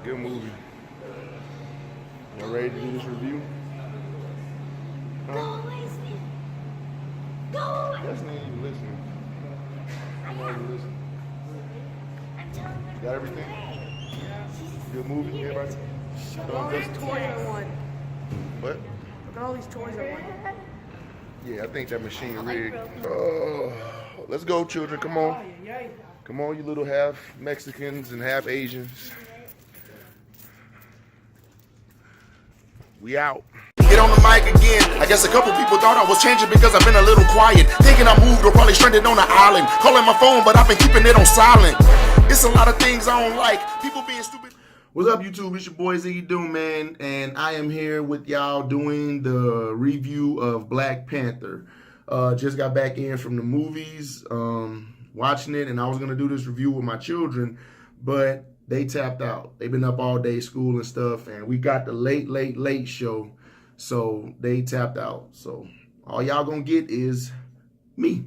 Good movie. Y'all ready to do this review? Go away, Steve. Go away. That's not even listening. I'm not even listening. I'm telling her. Got everything? Good movie, everybody? Look at all these toys I won. What? Look at all these toys I won. Yeah, I think that machine rigged. Oh, let's go, children. Come on. Come on, you little half Mexicans and half Asians. We out. Get on the mic again. I guess a couple people thought I was changing because I've been a little quiet. Thinking I moved or probably stranded on an island. Calling my phone, but I've been keeping it on silent. It's a lot of things I don't like. People being stupid. What's up, YouTube? It's your boy Ziggy Man, and I am here with y'all doing the review of Black Panther. Just got back in from the movies, watching it, and I was gonna do this review with my children, but they tapped out. They've been up all day, school and stuff, and we got the late show, so they tapped out. So all y'all gonna get is me.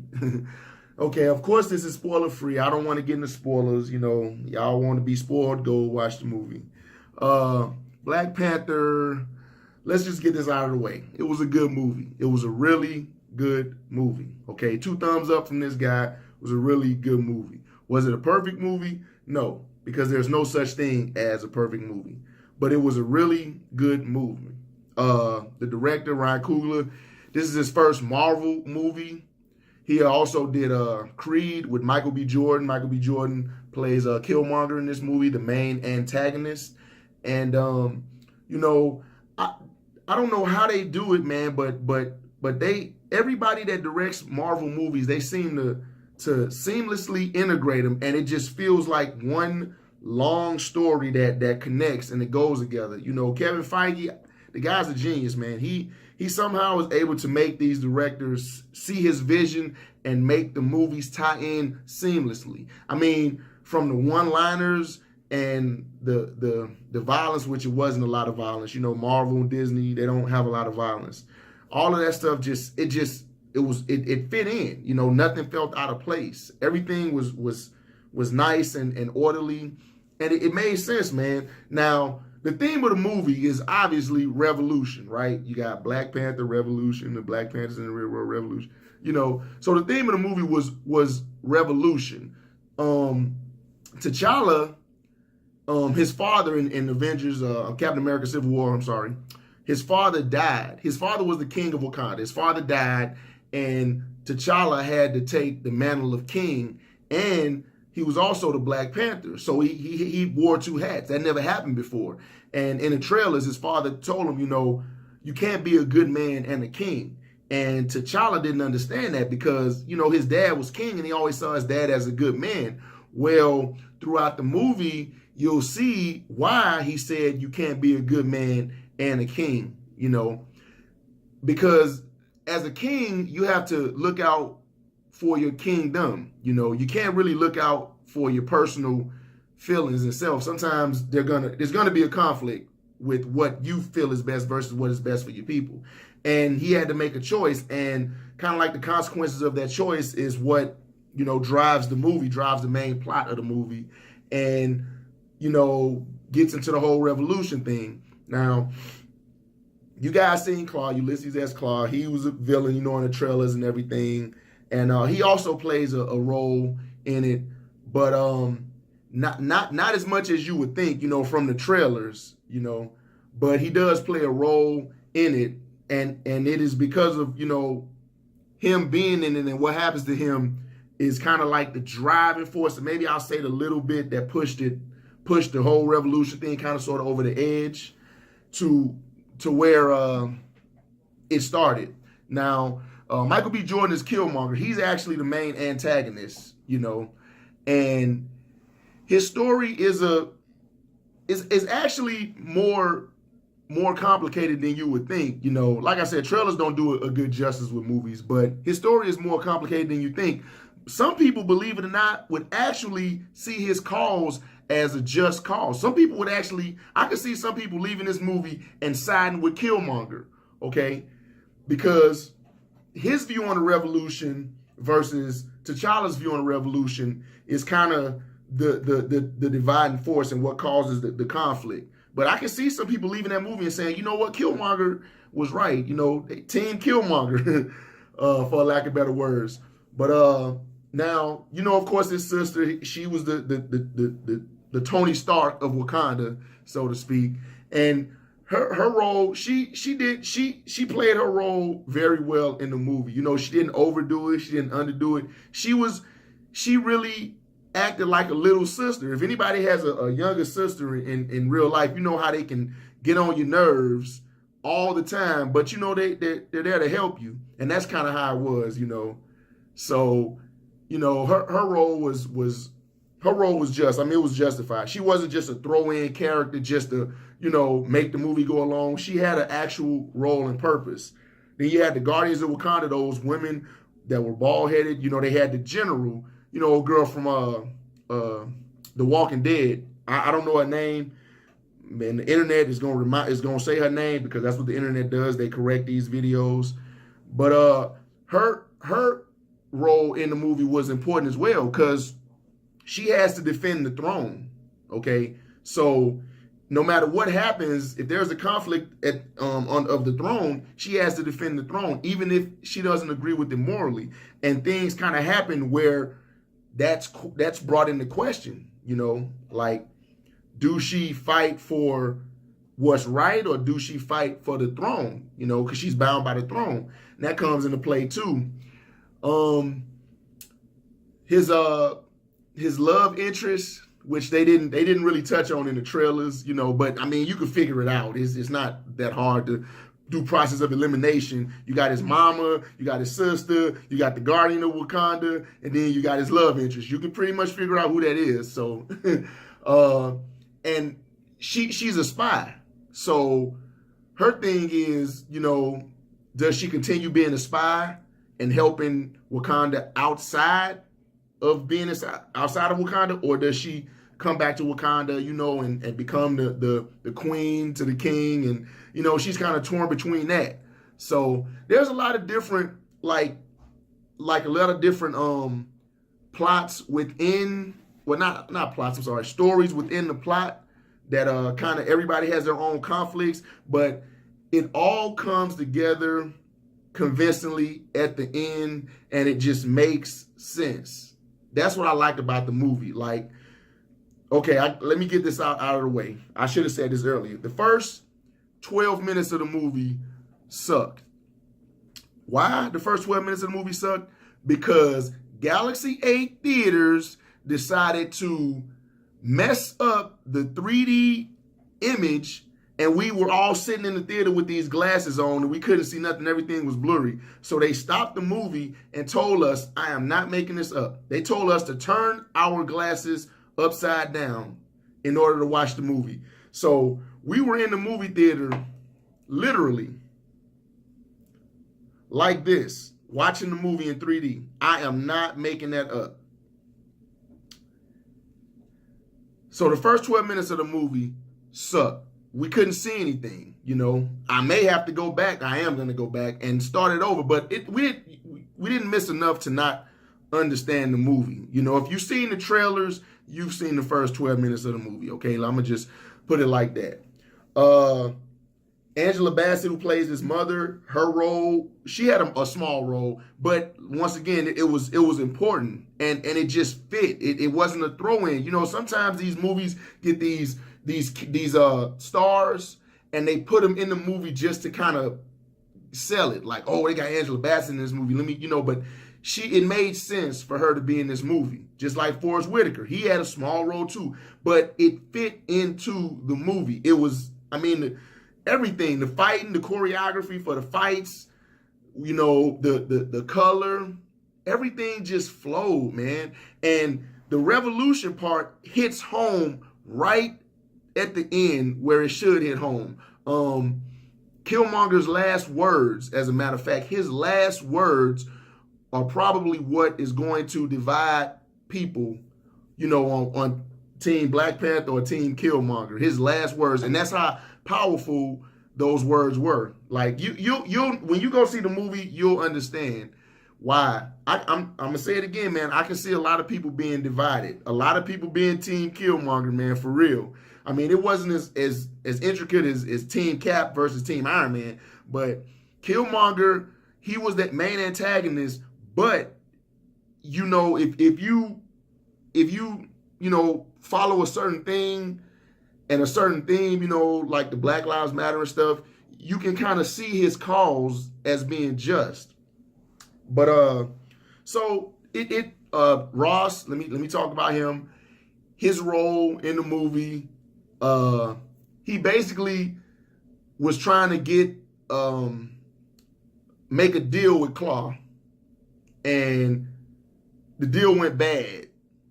Okay, of course this is spoiler free. I don't want to get into spoilers. You know, y'all want to be spoiled, go watch the movie. Black Panther, let's just get this out of the way. It was a good movie. It was a really good movie. Okay, 2 thumbs up from this guy. It was a really good movie. Was it a perfect movie? No, because there's no such thing as a perfect movie. But it was a really good movie. The director, Ryan Coogler, this is his first Marvel movie. He also did Creed with Michael B. Jordan. Michael B. Jordan plays Killmonger in this movie, the main antagonist. And you know, I don't know how they do it, man, but everybody that directs Marvel movies, they seem to seamlessly integrate them, and it just feels like one long story that connects and it goes together. You know, Kevin Feige, the guy's a genius, man. He somehow is able to make these directors see his vision and make the movies tie in seamlessly. I mean, from the one-liners and the violence, which it wasn't a lot of violence. You know, Marvel and Disney, they don't have a lot of violence. All of that stuff it fit in. You know, nothing felt out of place. Everything was nice and orderly, and it made sense, man. Now, the theme of the movie is obviously revolution, right? You got Black Panther revolution, the Black Panthers in the real world revolution. You know, so the theme of the movie was revolution. T'Challa, his father in Avengers, Captain America: Civil War. I'm sorry, his father died. His father was the king of Wakanda. His father died, and T'Challa had to take the mantle of king, and he was also the Black Panther. So he wore 2 hats. That never happened before. And in the trailers, his father told him, you know, you can't be a good man and a king. And T'Challa didn't understand that because, you know, his dad was king and he always saw his dad as a good man. Well, throughout the movie, you'll see why he said you can't be a good man and a king, you know, because as a king, you have to look out for your kingdom. You know, you can't really look out for your personal feelings and self. Sometimes there's gonna be a conflict with what you feel is best versus what is best for your people. And he had to make a choice, and kind of like the consequences of that choice is what, you know, drives the movie, drives the main plot of the movie, and, you know, gets into the whole revolution thing. Now, you guys seen Claw, Ulysses S. Claw. He was a villain, you know, in the trailers and everything. And he also plays a role in it, but not as much as you would think, you know, from the trailers, you know. But he does play a role in it, and it is because of, you know, him being in it, and what happens to him is kind of like the driving force. And maybe I'll say the little bit that pushed the whole revolution thing kind of sort of over the edge to where it started. Now, Michael B. Jordan is Killmonger. He's actually the main antagonist, you know, and his story is actually more complicated than you would think. You know, like I said, trailers don't do a good justice with movies, but his story is more complicated than you think. Some people, believe it or not, would actually see his cause as a just cause. Some people would actually, I could see some people leaving this movie and siding with Killmonger, okay? Because his view on the revolution versus T'Challa's view on the revolution is kind of the dividing force and what causes the conflict. But I can see some people leaving that movie and saying, you know what, Killmonger was right. You know, Team Killmonger, for lack of better words. But now, you know, of course, his sister, she was the Tony Stark of Wakanda, so to speak, and her role, she played her role very well in the movie. You know, she didn't overdo it, she didn't underdo it. She really acted like a little sister. If anybody has a younger sister in real life, you know how they can get on your nerves all the time, but you know they're there to help you, and that's kind of how it was, you know. So, you know, her role was just, I mean, it was justified. She wasn't just a throw-in character just to, you know, make the movie go along. She had an actual role and purpose. Then you had the Guardians of Wakanda, those women that were bald-headed. You know, they had the general, you know, a girl from The Walking Dead. I don't know her name. Man, the internet is gonna say her name because that's what the internet does. They correct these videos. But her role in the movie was important as well because she has to defend the throne. Okay, so no matter what happens, if there's a conflict of the throne, she has to defend the throne, even if she doesn't agree with it morally. And things kind of happen where that's brought into question. You know, like, do she fight for what's right or do she fight for the throne? You know, because she's bound by the throne. And that comes into play too. His love interest, which they didn't really touch on in the trailers, you know, but I mean, you can figure it out. It's not that hard to do process of elimination. You got his mama, you got his sister, you got the Guardian of Wakanda, and then you got his love interest. You can pretty much figure out who that is. So, and she's a spy. So her thing is, you know, does she continue being a spy and helping Wakanda outside of being outside of Wakanda, or does she come back to Wakanda, you know, and become the queen to the king? And, you know, she's kind of torn between that. So there's a lot of different, like a lot of different plots within, well, not plots, I'm sorry, stories within the plot that kind of everybody has their own conflicts, but it all comes together convincingly at the end, and it just makes sense. That's what I liked about the movie. Like, okay, let me get this out of the way. I should have said this earlier. The first 12 minutes of the movie sucked. Why the first 12 minutes of the movie sucked? Because Galaxy 8 theaters decided to mess up the 3D image, and we were all sitting in the theater with these glasses on and we couldn't see nothing. Everything was blurry. So they stopped the movie and told us, I am not making this up. They told us to turn our glasses upside down in order to watch the movie. So we were in the movie theater literally like this, watching the movie in 3D. I am not making that up. So the first 12 minutes of the movie sucked. We couldn't see anything, you know. I may have to go back. I am going to go back and start it over. But we didn't miss enough to not understand the movie. You know, if you've seen the trailers, you've seen the first 12 minutes of the movie, okay? I'm going to just put it like that. Angela Bassett, who plays his mother, her role, she had a small role, but once again, it was important, and it just fit. It wasn't a throw-in. You know, sometimes these movies get these stars, and they put them in the movie just to kind of sell it. Like, oh, they got Angela Bassett in this movie. Let me, you know, but it made sense for her to be in this movie. Just like Forrest Whitaker. He had a small role too, but it fit into the movie. It was, I mean, everything, the fighting, the choreography for the fights, you know, the color, everything just flowed, man. And the revolution part hits home right at the end where it should hit home. Killmonger's last words, as a matter of fact, his last words are probably what is going to divide people, you know, on Team Black Panther or Team Killmonger. His last words, and that's how powerful those words were. Like, you'll when you go see the movie, you'll understand Why? I'm gonna say it again, man. I can see a lot of people being divided. A lot of people being Team Killmonger, man, for real. I mean, it wasn't as intricate as Team Cap versus Team Iron Man, but Killmonger, he was that main antagonist. But you know, if you follow a certain thing and a certain theme, like the Black Lives Matter and stuff, you can kind of see his cause as being just. But so Ross, let me talk about him. His role in the movie, he basically was trying to get make a deal with Claw, and the deal went bad.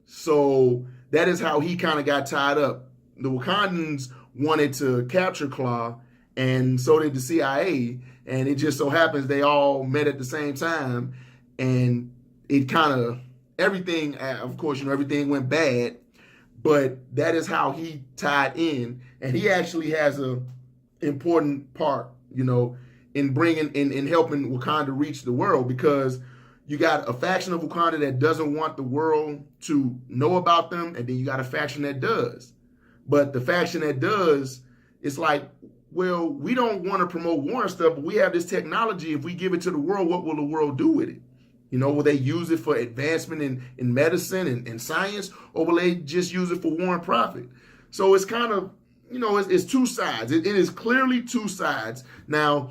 So that is how he kind of got tied up. The Wakandans wanted to capture Claw, and so did the CIA. And it just so happens they all met at the same time, and it kind of everything. Of course, everything went bad, but that is how he tied in, and he actually has a important part, in bringing in helping Wakanda reach the world, because you got a faction of Wakanda that doesn't want the world to know about them, and then you got a faction that does. But the faction that does, it's like, well, we don't want to promote war and stuff, but we have this technology. If we give it to the world, what will the world do with it? Will they use it for advancement in medicine and science, or will they just use it for war and profit? So it's kind of, it's two sides. It is clearly two sides. Now,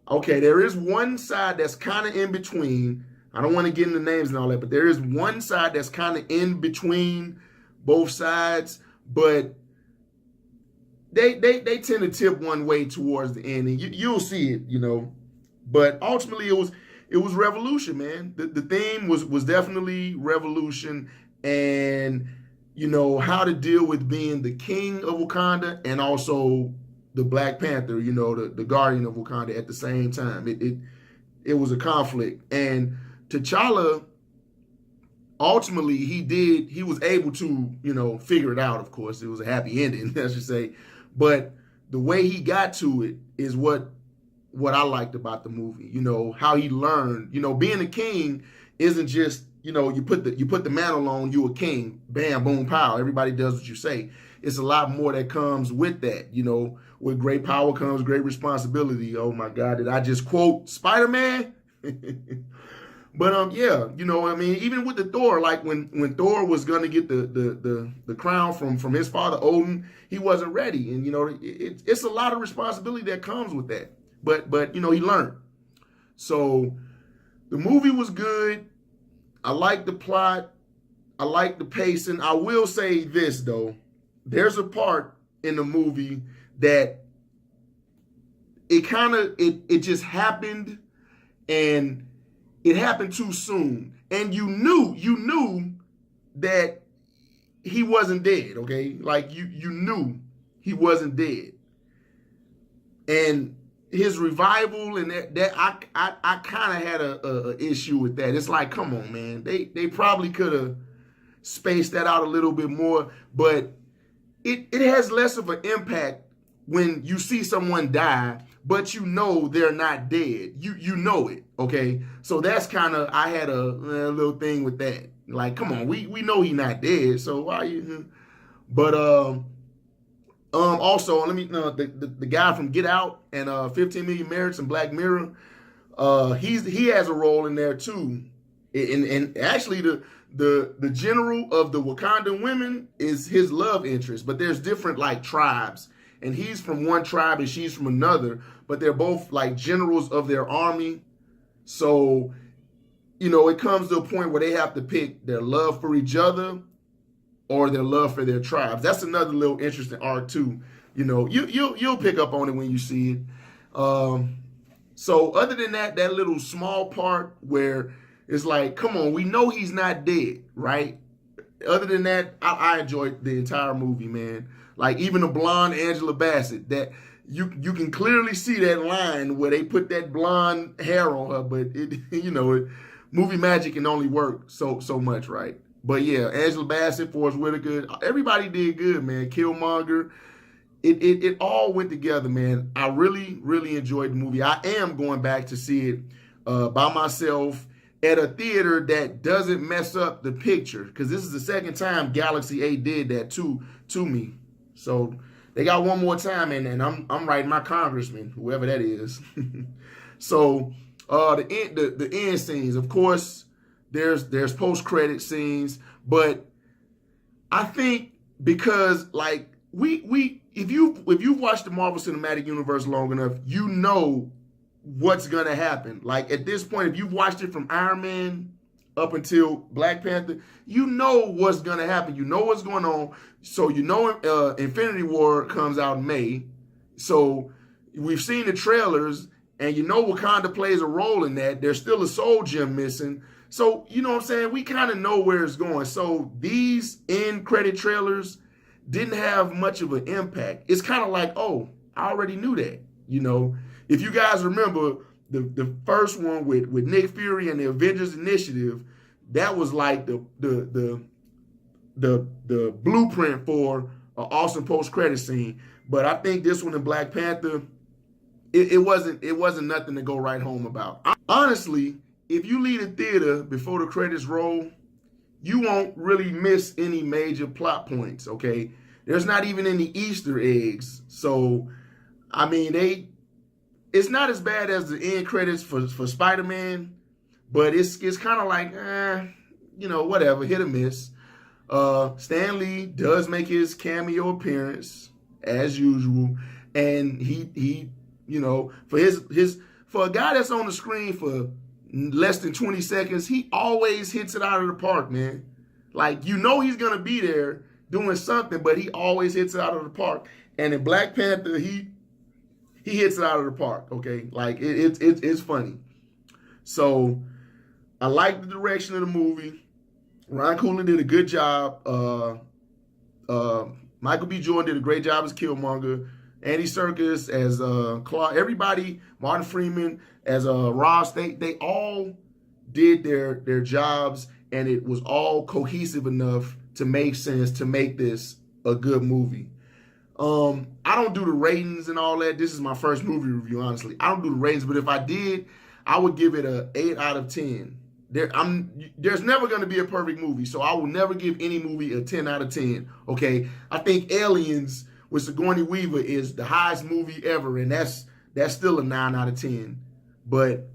okay, there is one side that's kind of in between. I don't want to get into names and all that, but there is one side that's kind of in between both sides, but they tend to tip one way towards the end, and you'll see it, But ultimately, it was revolution, man. The theme was definitely revolution, and how to deal with being the king of Wakanda and also the Black Panther, the guardian of Wakanda at the same time. It was a conflict, and T'Challa, ultimately, he was able to, figure it out. Of course, it was a happy ending, I should say. But the way he got to it is what I liked about the movie. How he learned. Being a king isn't just, you put the mantle on, you a king, bam, boom, pow. Everybody does what you say. It's a lot more that comes with that. With great power comes great responsibility. Oh my God, did I just quote Spider-Man? But yeah, even with the Thor, like when Thor was gonna get the crown from his father Odin, he wasn't ready, and it's a lot of responsibility that comes with that. But he learned. So the movie was good. I like the plot. I like the pacing. I will say this though, there's a part in the movie that it just happened, and it happened too soon, and you knew that he wasn't dead. Okay, like you knew he wasn't dead, and his revival and that I kind of had a issue with that. It's like, come on, man, they probably could have spaced that out a little bit more, but it has less of an impact when you see someone die, but they're not dead. You know it, okay? So that's kind of, I had a little thing with that. Like, come on, we know he's not dead, so why you? But also, let me the guy from Get Out and 15 Million Merits and Black Mirror, he has a role in there too. And actually the general of the Wakandan women is his love interest, but there's different like tribes, and he's from one tribe and she's from another, but they're both like generals of their army. So, it comes to a point where they have to pick their love for each other or their love for their tribes. That's another little interesting arc too. You'll pick up on it when you see it. So other than that little small part where it's like, come on, we know he's not dead, right? Other than that, I enjoyed the entire movie, man. Like even the blonde Angela Bassett, that you can clearly see that line where they put that blonde hair on her, but movie magic can only work so much, right? But yeah, Angela Bassett, Forrest Whitaker, everybody did good, man. Killmonger, it all went together, man. I really, really enjoyed the movie. I am going back to see it by myself at a theater that doesn't mess up the picture, because this is the second time Galaxy 8 did that to me. So they got one more time, and I'm writing my congressman, whoever that is. So the end scenes, of course, there's post-credit scenes, but I think because like if you've watched the Marvel Cinematic Universe long enough, you know what's gonna happen. Like at this point, if you've watched it from Iron Man up until Black Panther, you know what's gonna happen. You know what's going on. So you know Infinity War comes out in May. So we've seen the trailers, and you know Wakanda plays a role in that. There's still a soul gem missing. So, you know what I'm saying? We kind of know where it's going. So these end credit trailers didn't have much of an impact. It's kind of like, oh, I already knew that. You know, if you guys remember the first one with Nick Fury and the Avengers Initiative, that was like the blueprint for an awesome post-credit scene. But I think this one in Black Panther, it wasn't nothing to go right home about. Honestly, if you leave the theater before the credits roll, you won't really miss any major plot points, okay? There's not even any Easter eggs. So, I mean, it's not as bad as the end credits for Spider-Man, but it's kind of like, you know, whatever, hit or miss. Stan Lee does make his cameo appearance as usual, and he you know, for a guy that's on the screen for less than 20 seconds, he always hits it out of the park, man. Like, you know he's gonna be there doing something, but he always hits it out of the park. And in Black Panther, he hits it out of the park, okay? Like, it's funny. So, I like the direction of the movie. Ryan Coogler did a good job. Michael B. Jordan did a great job as Killmonger. Andy Serkis as Claw. Everybody, Martin Freeman as Ross, they all did their jobs, and it was all cohesive enough to make sense to make this a good movie. I don't do the ratings and all that. This is my first movie review, honestly. I don't do the ratings, but if I did, I would give it a 8 out of 10. There's never going to be a perfect movie, so I will never give any movie a 10 out of 10, okay? I think Aliens with Sigourney Weaver is the highest movie ever, and that's still a 9 out of 10. But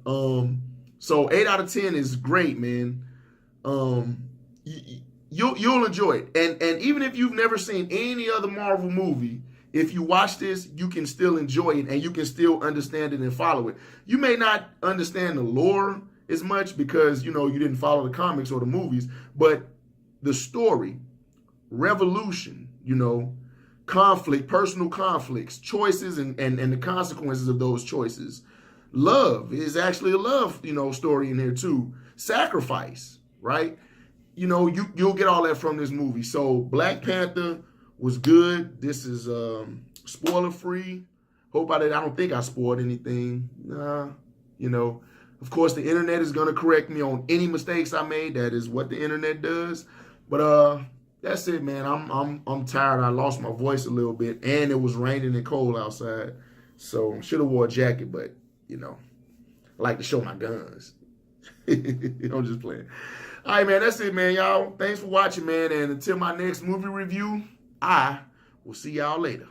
so 8 out of 10 is great, man. You'll enjoy it, and even if you've never seen any other Marvel movie, if you watch this, you can still enjoy it, and you can still understand it and follow it. You may not understand the lore as much because you didn't follow the comics or the movies, but the story, revolution, conflict, personal conflicts, choices, and the consequences of those choices. Love is actually a love, story in here too. Sacrifice, right? You'll get all that from this movie. So Black Panther was good. This is spoiler free. Hope I don't think I spoiled anything. Of course the internet is gonna correct me on any mistakes I made. That is what the internet does. But that's it, man. I'm tired. I lost my voice a little bit, and it was raining and cold outside. So should have wore a jacket, but I like to show my guns. I'm just playing. All right, man. That's it, man. Y'all, thanks for watching, man. And until my next movie review, I will see y'all later.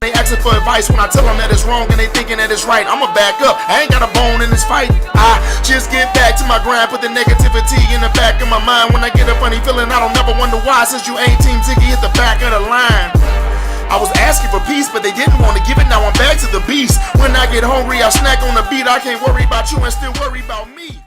They asking for advice when I tell them that it's wrong and they thinking that it's right. I'ma back up. I ain't got a bone in this fight. I just get back to my grind, put the negativity in the back of my mind. When I get a funny feeling, I don't never wonder why. Since you ain't Team Ziggy at the back of the line. I was asking for peace, but they didn't want to give it. Now I'm back to the beast. When I get hungry, I snack on the beat. I can't worry about you and still worry about me.